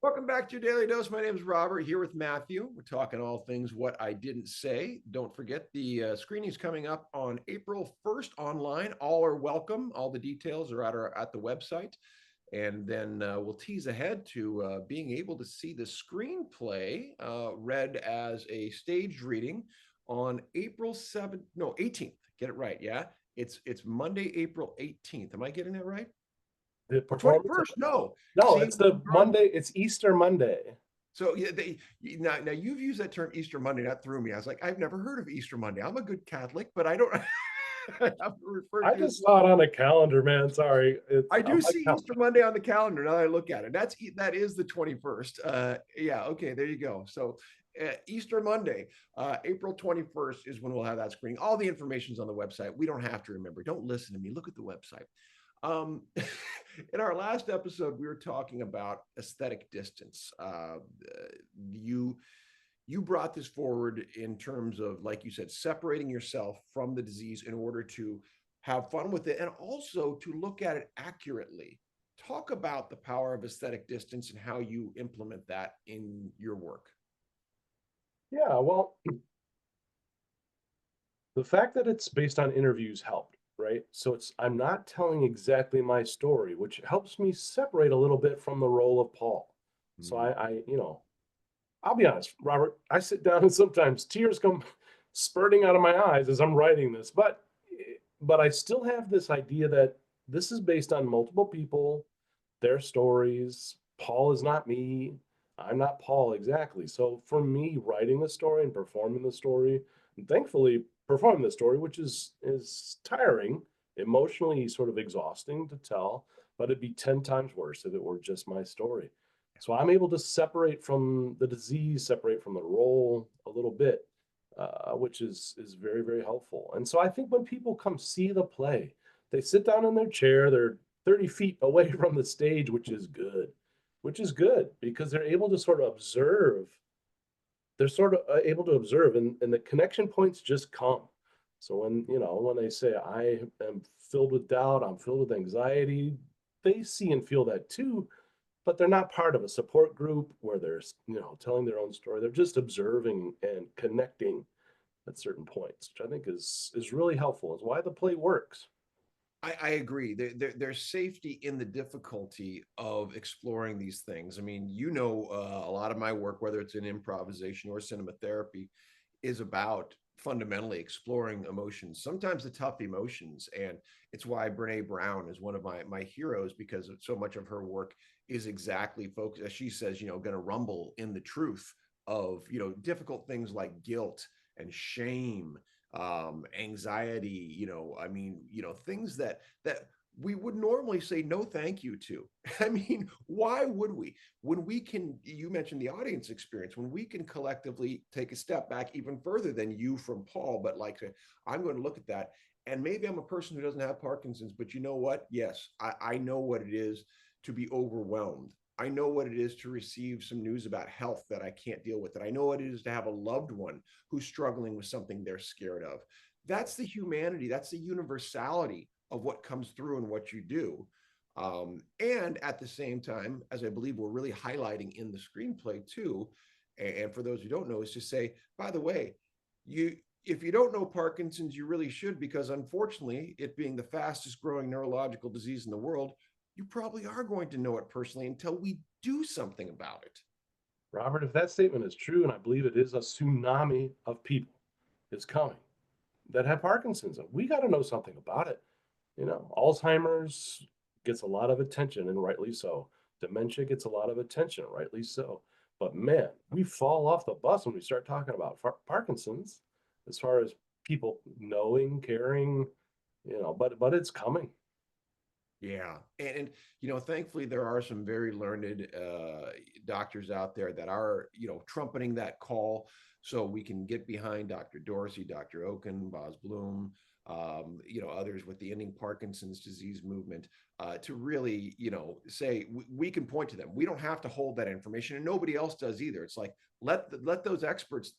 Welcome back to your Daily Dose. My name is Robert, here with Matthew. We're talking all things what I didn't say. Don't forget the screening's coming up on April 1st online. All are welcome. All the details are at the website. And then we'll tease ahead to being able to see the screenplay read as a staged reading on April 7th, no, 18th. Get it right, yeah? It's Monday, April 18th. Am I getting that right? The Or performance. 21st? No. No, See, it's the Monday. It's Easter Monday. so yeah, now you've used that term Easter Monday. That threw me. I was like, I've never heard of Easter Monday. I'm a good Catholic, but I don't. I've referred I to it. just saw it on a calendar, man. Sorry, I I'm do like, see Easter Monday on the calendar now that I look at it. That is the 21st. Yeah, okay, there you go. So Easter Monday, April 21st is when we'll have that screening. All the information's on the website. We don't have to remember. Don't listen to me. Look at the website. Um, in our last episode, we were talking about aesthetic distance. You you brought this forward in terms of, like you said, separating yourself from the disease in order to have fun with it and also to look at it accurately. Talk about the power of aesthetic distance and how you implement that in your work. yeah. Well, the fact that it's based on interviews helped, right? So I'm not telling exactly my story, which helps me separate a little bit from the role of Paul. So Mm. I'll be honest, Robert. I sit down and sometimes tears come spurting out of my eyes as I'm writing this, but I still have this idea that this is based on multiple people, their stories. Paul is not me. I'm not Paul exactly. So for me, writing the story and performing the story, and thankfully performing the story, which is tiring, emotionally sort of exhausting to tell, but it'd be 10 times worse if it were just my story. So I'm able to separate from the disease, separate from the role a little bit, which is very, very helpful. And so I think when people come see the play, they sit down in their chair, they're 30 feet away from the stage, which is good because they're able to sort of observe. They're sort of able to observe, and the connection points just come. So when they say I am filled with doubt, I'm filled with anxiety, they see and feel that too, but they're not part of a support group where they're telling their own story. They're just observing and connecting at certain points, which I think is really helpful. Is why the play works. I agree. There's safety in the difficulty of exploring these things. I mean, a lot of my work, whether it's in improvisation or cinema therapy, is about fundamentally exploring emotions, sometimes the tough emotions. And it's why Brene Brown is one of my heroes, because so much of her work is exactly focused, as she says, going to rumble in the truth of, difficult things like guilt and shame, anxiety, I mean, things that we would normally say no thank you to. I mean, why would we? When we can, you mentioned the audience experience, when we can collectively take a step back even further than you from Paul, but like, I'm going to look at that. And maybe I'm a person who doesn't have Parkinson's, but you know what? Yes, I know what it is to be overwhelmed. I know what it is to receive some news about health that I can't deal with. And I know what it is to have a loved one who's struggling with something they're scared of. That's the humanity, that's the universality of what comes through and what you do. And at the same time, as I believe we're really highlighting in the screenplay too, and for those who don't know, is to say, by the way, you if you don't know Parkinson's, you really should, because unfortunately, it being the fastest growing neurological disease in the world, you probably are going to know it personally until we do something about it. Robert, if that statement is true, and I believe it is, a tsunami of people is coming that have Parkinson's. We got to know something about it. Alzheimer's gets a lot of attention, and rightly so. Dementia gets a lot of attention, rightly so. But man, we fall off the bus when we start talking about Parkinson's, as far as people knowing, caring, but it's coming. Yeah, and thankfully there are some very learned doctors out there that are trumpeting that call, so we can get behind Dr. Dorsey, Dr. Oken, Boz Bloom, others with the Ending Parkinson's Disease movement, to really say we can point to them. We don't have to hold that information, and nobody else does either. It's like let those experts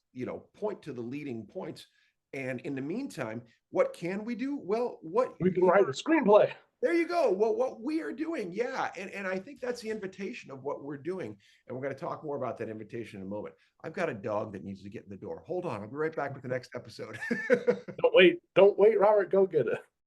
point to the leading points, and in the meantime, what can we do? Well, what We can write a screenplay. There you go. Well, what we are doing, yeah, and I think that's the invitation of what we're doing, and we're going to talk more about that invitation in a moment. I've got a dog that needs to get in the door. Hold on, I'll be right back with the next episode. Don't wait, Robert, go get it.